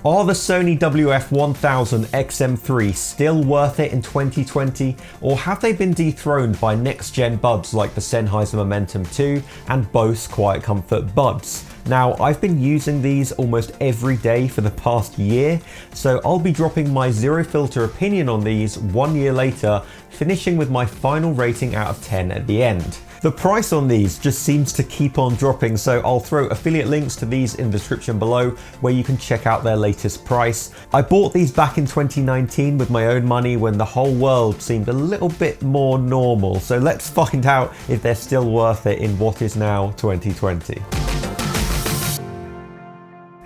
Are the Sony WF-1000XM3 still worth it in 2020, or have they been dethroned by next-gen buds like the Sennheiser Momentum 2 and Bose QuietComfort buds? Now, I've been using these almost every day for the past year, so I'll be dropping my zero filter opinion on these 1 year later, finishing with my final rating out of 10 at the end. The price on these just seems to keep on dropping, so I'll throw affiliate links to these in the description below where you can check out their latest price. I bought these back in 2019 with my own money when the whole world seemed a little bit more normal, so let's find out if they're still worth it in what is now 2020.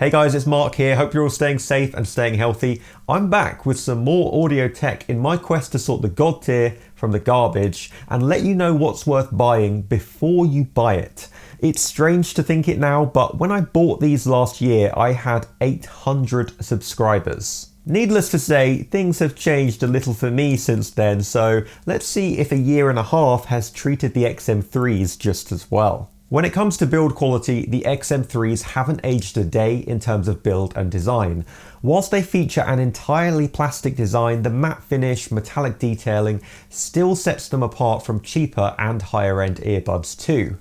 Hey guys, it's Mark here. Hope you're all staying safe and staying healthy. I'm back with some more audio tech in my quest to sort the God tier from the garbage and let you know what's worth buying before you buy it. It's strange to think it now, but when I bought these last year, I had 800 subscribers. Needless to say, things have changed a little for me since then, so let's see if a year and a half has treated the XM3s just as well. When it comes to build quality, the XM3s haven't aged a day in terms of build and design. Whilst they feature an entirely plastic design, the matte finish, metallic detailing still sets them apart from cheaper and higher end earbuds too.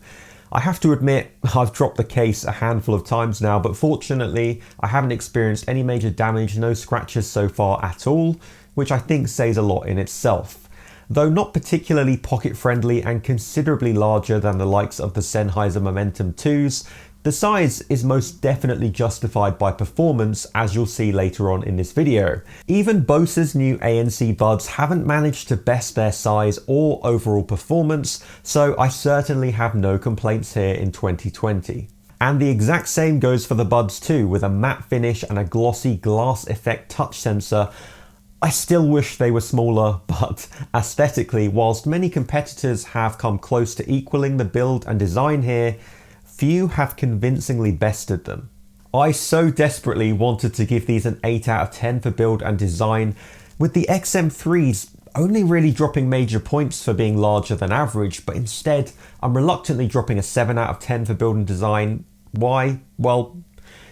I have to admit, I've dropped the case a handful of times now, but fortunately, I haven't experienced any major damage, no scratches so far at all, which I think says a lot in itself. Though not particularly pocket friendly and considerably larger than the likes of the Sennheiser Momentum 2s, the size is most definitely justified by performance, as you'll see later on in this video. Even Bose's new ANC buds haven't managed to best their size or overall performance, so I certainly have no complaints here in 2020. And the exact same goes for the buds too, with a matte finish and a glossy glass effect touch sensor. I still wish they were smaller, but aesthetically, whilst many competitors have come close to equaling the build and design here, few have convincingly bested them. I so desperately wanted to give these an 8 out of 10 for build and design, with the XM3s only really dropping major points for being larger than average, but instead I'm reluctantly dropping a 7 out of 10 for build and design. Why? Well,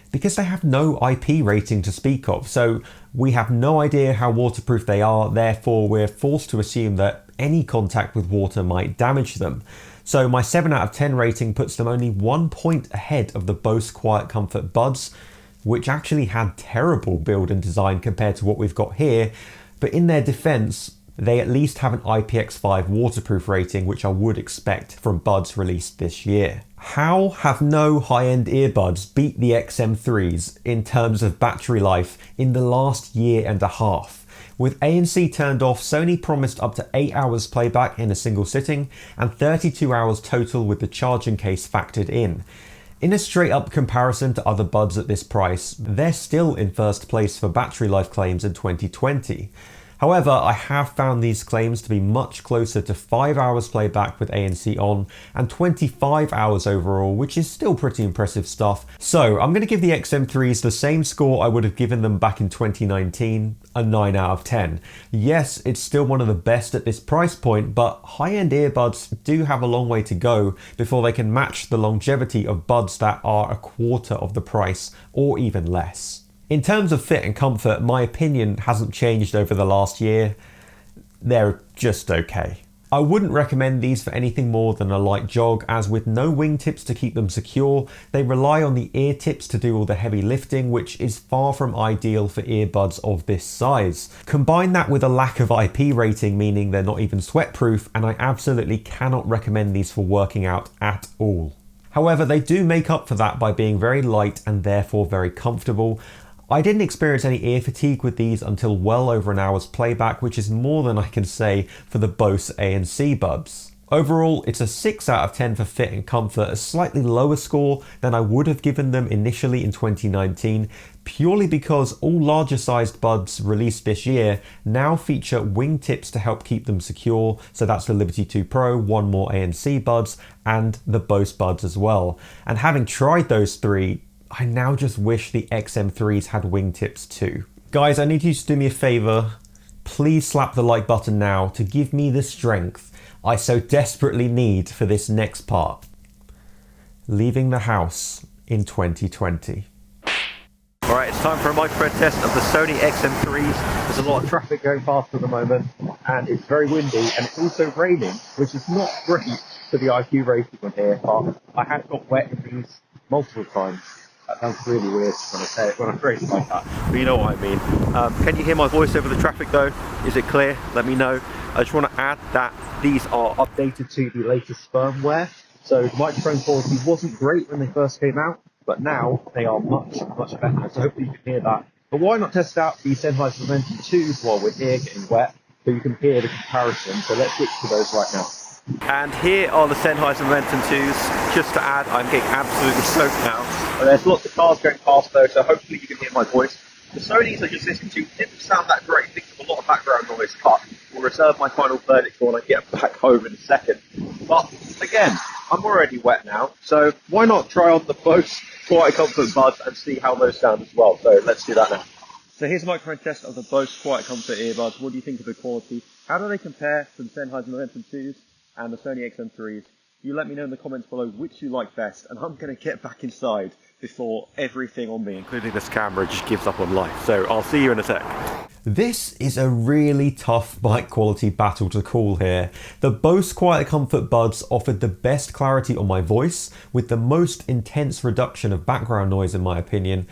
because they have no IP rating to speak of, so we have no idea how waterproof they are, therefore we're forced to assume that any contact with water might damage them. So my 7 out of 10 rating puts them only 1 point ahead of the Bose QuietComfort buds, which actually had terrible build and design compared to what we've got here, but in their defense, they at least have an IPX5 waterproof rating, which I would expect from buds released this year. How have no high-end earbuds beat the XM3s in terms of battery life in the last year and a half? With ANC turned off, Sony promised up to 8 hours playback in a single sitting and 32 hours total with the charging case factored in. In a straight up comparison to other buds at this price, they're still in first place for battery life claims in 2020. However, I have found these claims to be much closer to 5 hours playback with ANC on and 25 hours overall, which is still pretty impressive stuff. So I'm going to give the XM3s the same score I would have given them back in 2019, a 9 out of 10. Yes, it's still one of the best at this price point, but high-end earbuds do have a long way to go before they can match the longevity of buds that are a quarter of the price or even less. In terms of fit and comfort, my opinion hasn't changed over the last year. They're just okay. I wouldn't recommend these for anything more than a light jog, as with no wingtips to keep them secure, they rely on the ear tips to do all the heavy lifting, which is far from ideal for earbuds of this size. Combine that with a lack of IP rating, meaning they're not even sweat-proof, and I absolutely cannot recommend these for working out at all. However, they do make up for that by being very light and therefore very comfortable. I didn't experience any ear fatigue with these until well over an hour's playback, which is more than I can say for the Bose ANC buds. Overall, it's a 6 out of 10 for fit and comfort, a slightly lower score than I would have given them initially in 2019, purely because all larger sized buds released this year now feature wingtips to help keep them secure, so that's the Liberty 2 Pro, one more ANC buds, and the Bose buds as well. And having tried those three, I now just wish the XM3s had wingtips too. Guys, I need you to do me a favor. Please slap the like button now to give me the strength I so desperately need for this next part. Leaving the house in 2020. Alright, it's time for a microphone test of the Sony XM3s. There's a lot of traffic going past at the moment, and it's very windy, and it's also raining, which is not great for the IQ rating on here, but I have got wet in these multiple times. That sounds really weird when I say it, when I phrase it like that, but you know what I mean. Can you hear my voice over the traffic though? Is it clear? Let me know. I just want to add that these are updated to the latest firmware, so the microphone quality wasn't great when they first came out, but now they are much better, so hopefully you can hear that. But why not test out the Sennheiser Momentum 2s while we're here getting wet, so you can hear the comparison. So let's switch to those right now. And here are the Sennheiser Momentum 2s. Just to add, I'm getting absolutely soaked now. And there's lots of cars going past though, so hopefully you can hear my voice. The Sonys I just listened to didn't sound that great. I think there's a lot of background noise, but we'll reserve my final verdict for when I get back home in a second. But again, I'm already wet now, so why not try on the Bose QuietComfort buds and see how those sound as well. So let's do that now. So here's a microphone test of the Bose QuietComfort earbuds. What do you think of the quality? How do they compare to the Sennheiser Momentum 2s and the Sony XM3s? You let me know in the comments below which you like best, and I'm going to get back inside before everything on me, including this camera, just gives up on life. So I'll see you in a sec. This is a really tough mic quality battle to call here. The Bose QuietComfort buds offered the best clarity on my voice, with the most intense reduction of background noise in my opinion.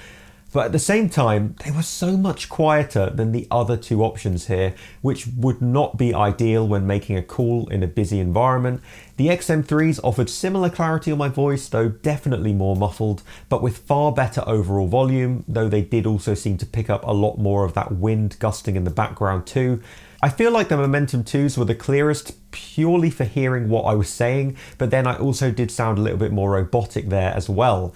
But at the same time, they were so much quieter than the other two options here, which would not be ideal when making a call in a busy environment. The XM3s offered similar clarity on my voice, though definitely more muffled, but with far better overall volume, though they did also seem to pick up a lot more of that wind gusting in the background too. I feel like the Momentum 2s were the clearest purely for hearing what I was saying, but then I also did sound a little bit more robotic there as well.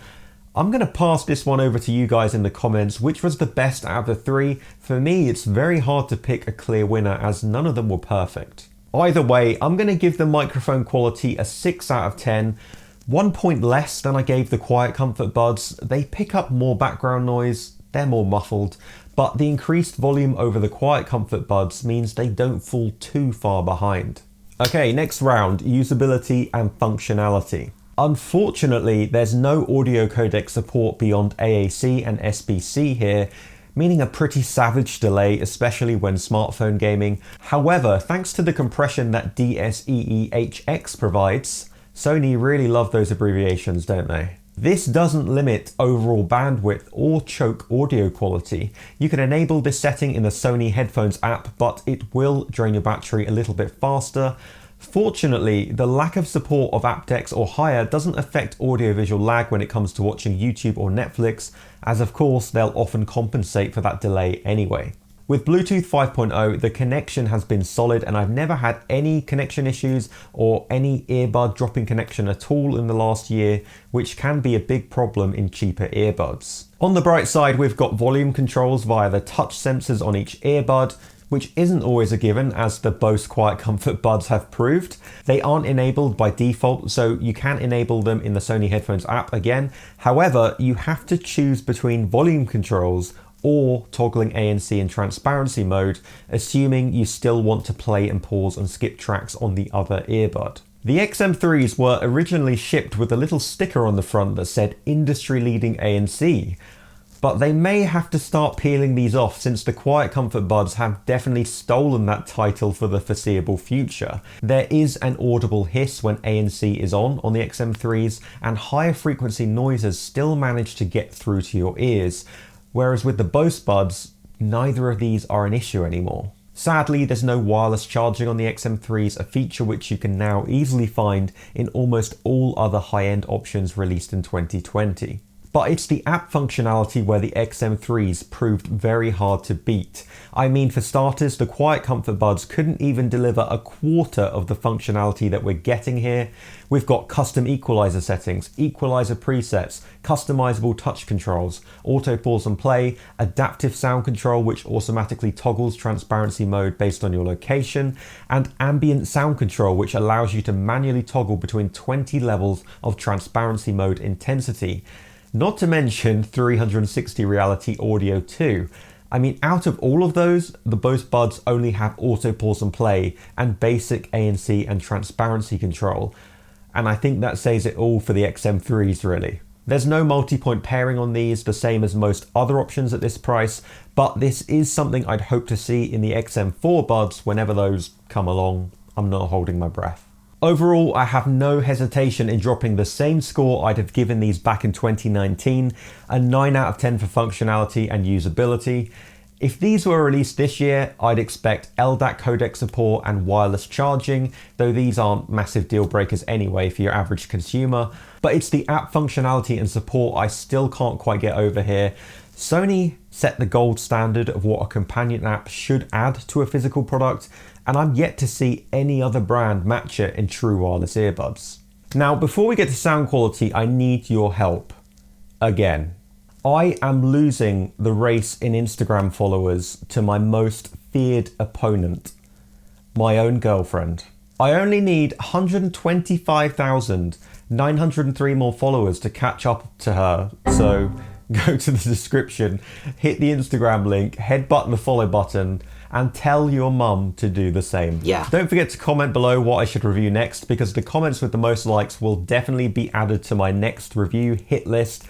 I'm going to pass this one over to you guys in the comments. Which was the best out of the three? For me, it's very hard to pick a clear winner as none of them were perfect. Either way, I'm going to give the microphone quality a 6 out of 10. 1 point less than I gave the QuietComfort buds. They pick up more background noise, they're more muffled, but the increased volume over the QuietComfort buds means they don't fall too far behind. Okay, next round, usability and functionality. Unfortunately, there's no audio codec support beyond AAC and SBC here, meaning a pretty savage delay, especially when smartphone gaming. However, thanks to the compression that DSEE-HX provides, Sony really love those abbreviations, don't they? This doesn't limit overall bandwidth or choke audio quality. You can enable this setting in the Sony Headphones app, but it will drain your battery a little bit faster. Fortunately, the lack of support of aptX or higher doesn't affect audiovisual lag when it comes to watching YouTube or Netflix, as of course they'll often compensate for that delay anyway. With Bluetooth 5.0, the connection has been solid and I've never had any connection issues or any earbud dropping connection at all in the last year, which can be a big problem in cheaper earbuds. On the bright side, we've got volume controls via the touch sensors on each earbud, which isn't always a given, as the Bose QuietComfort buds have proved. They aren't enabled by default, so you can enable them in the Sony Headphones app again. However, you have to choose between volume controls or toggling ANC in transparency mode, assuming you still want to play and pause and skip tracks on the other earbud. The XM3s were originally shipped with a little sticker on the front that said industry-leading ANC. But they may have to start peeling these off, since the QuietComfort buds have definitely stolen that title for the foreseeable future. There is an audible hiss when ANC is on the XM3s, and higher frequency noises still manage to get through to your ears, whereas with the Bose buds, neither of these are an issue anymore. Sadly, there's no wireless charging on the XM3s, a feature which you can now easily find in almost all other high-end options released in 2020. But it's the app functionality where the XM3s proved very hard to beat. I mean, for starters, the QuietComfort buds couldn't even deliver a quarter of the functionality that we're getting here. We've got custom equalizer settings, equalizer presets, customizable touch controls, auto pause and play, adaptive sound control which automatically toggles transparency mode based on your location, and ambient sound control which allows you to manually toggle between 20 levels of transparency mode intensity. Not to mention 360 reality audio too. I mean, out of all of those, the Bose buds only have auto pause and play and basic ANC and transparency control. And I think that says it all for the XM3s really. There's no multi-point pairing on these, the same as most other options at this price, but this is something I'd hope to see in the XM4 buds whenever those come along. I'm not holding my breath. Overall, I have no hesitation in dropping the same score I'd have given these back in 2019, a 9 out of 10 for functionality and usability. If these were released this year, I'd expect LDAC codec support and wireless charging, though these aren't massive deal breakers anyway for your average consumer, but it's the app functionality and support I still can't quite get over here. Sony set the gold standard of what a companion app should add to a physical product, and I'm yet to see any other brand match it in true wireless earbuds. Now, before we get to sound quality, I need your help. Again. I am losing the race in Instagram followers to my most feared opponent, my own girlfriend. I only need 125,903 more followers to catch up to her, so go to the description, hit the Instagram link, headbutt the follow button, and tell your mum to do the same. Yeah. Don't forget to comment below what I should review next, because the comments with the most likes will definitely be added to my next review hit list.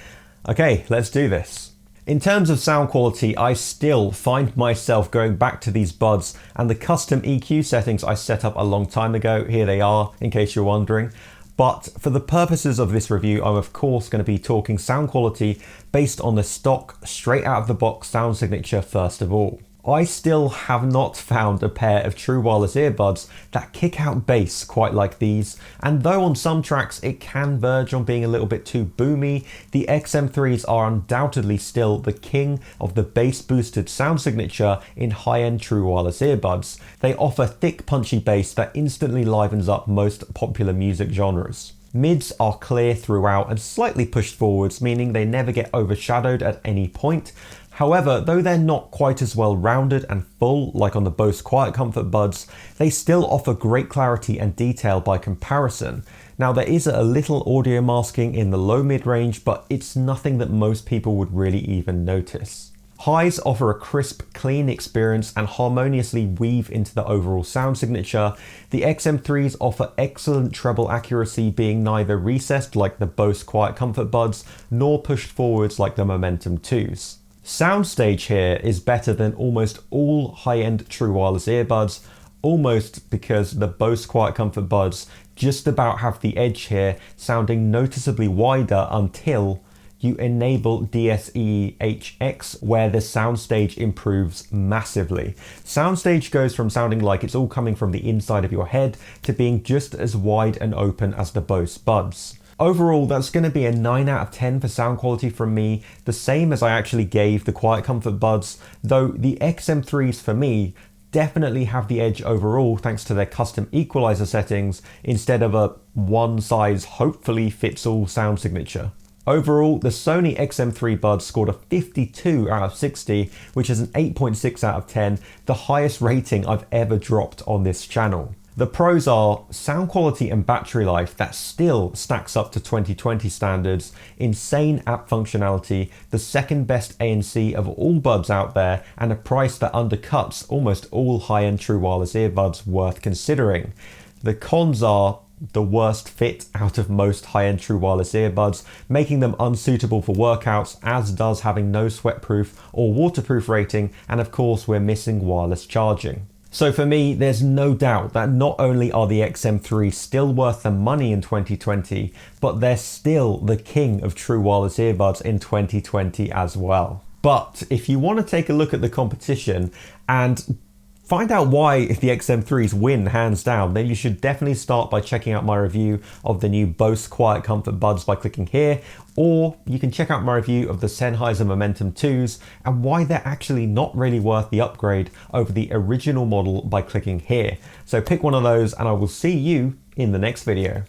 Okay, let's do this. In terms of sound quality, I still find myself going back to these buds and the custom EQ settings I set up a long time ago. Here they are, in case you're wondering. But for the purposes of this review, I'm of course going to be talking sound quality based on the stock, straight out of the box sound signature first of all. I still have not found a pair of true wireless earbuds that kick out bass quite like these, and though on some tracks it can verge on being a little bit too boomy, the XM3s are undoubtedly still the king of the bass boosted sound signature in high-end true wireless earbuds. They offer thick punchy bass that instantly livens up most popular music genres. Mids are clear throughout and slightly pushed forwards, meaning they never get overshadowed at any point. However, though they're not quite as well rounded and full like on the Bose QuietComfort buds, they still offer great clarity and detail by comparison. Now, there is a little audio masking in the low mid-range, but it's nothing that most people would really even notice. Highs offer a crisp, clean experience and harmoniously weave into the overall sound signature. The XM3s offer excellent treble accuracy, being neither recessed like the Bose QuietComfort buds, nor pushed forwards like the Momentum 2s. Soundstage here is better than almost all high-end true wireless earbuds, almost because the Bose QuietComfort buds just about have the edge here, sounding noticeably wider until you enable DSE-HX, where the soundstage improves massively. Soundstage goes from sounding like it's all coming from the inside of your head to being just as wide and open as the Bose buds. Overall, that's going to be a 9 out of 10 for sound quality from me, the same as I actually gave the QuietComfort buds, though the XM3s for me definitely have the edge overall thanks to their custom equalizer settings instead of a one size hopefully fits all sound signature. Overall, the Sony XM3 buds scored a 52 out of 60, which is an 8.6 out of 10, the highest rating I've ever dropped on this channel. The pros are sound quality and battery life that still stacks up to 2020 standards, insane app functionality, the second best ANC of all buds out there, and a price that undercuts almost all high-end true wireless earbuds worth considering. The cons are the worst fit out of most high-end true wireless earbuds, making them unsuitable for workouts, as does having no sweatproof or waterproof rating, and of course we're missing wireless charging. So for me, there's no doubt that not only are the XM3 still worth the money in 2020, but they're still the king of true wireless earbuds in 2020 as well. But if you want to take a look at the competition and find out why the XM3s win hands down, then you should definitely start by checking out my review of the new Bose QuietComfort buds by clicking here, or you can check out my review of the Sennheiser Momentum 2s and why they're actually not really worth the upgrade over the original model by clicking here. So pick one of those and I will see you in the next video.